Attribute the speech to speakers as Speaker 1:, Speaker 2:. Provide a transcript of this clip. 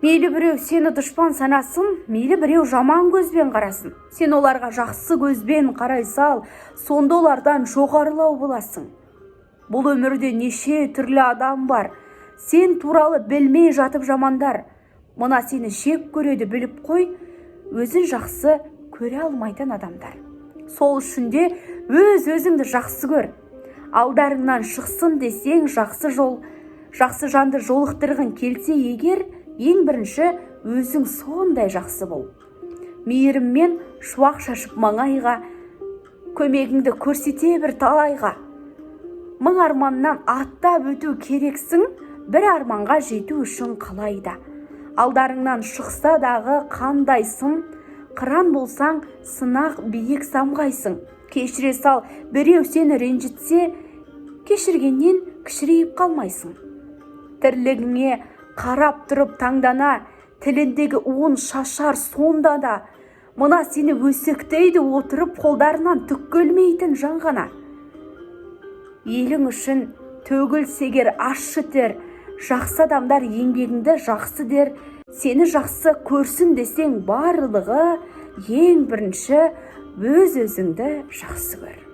Speaker 1: Мейлі біреу сені дұшпан санасын, мейлі біреу жаман көзбен қарасын. Сен оларға жақсы көзбен қарай сал, сонда олардан жоғарылау боласың. Бұл өмірде неше түрлі адам бар. Сен туралы білмей жатып жамандар. Мұна сені жек көреді біліп қой, өзін жақсы көре алмайтын адамдар. Сол үшін де өзіңді жақсы көр. Алдарыңнан шықсын десең жақсы жол, жақсы жанды жолықтырғың келсе егер, ең бірінші өзің сондай жақсы бол. Мейіріммен шуақ шашып маңайға, көмегіңді көрсете бір талайға. Мың арманнан аттап өту керексің, бір арманға жету үшін қалайда. Алдарыңнан шықса дағы қандайсың, қыран болсаң сынақ биік самғайсың. Кешіре сал, біреу сені ренжітсе, кешіргеннен кішірейіп қалмайсың. Тірлігіңе қарап тұрып таңдана, тіліндегі уын шашар сонда да. Мұна сені өсектейді отырып қолдарынан түк көлмейтін жан ғана. Елің үшін төгілсегер ащы тер, жақсы адамдар еңбегіңді жақсы дер. Сені жақсы көрсін десең барлығы, ең бірінші өзіңді жақсы көр.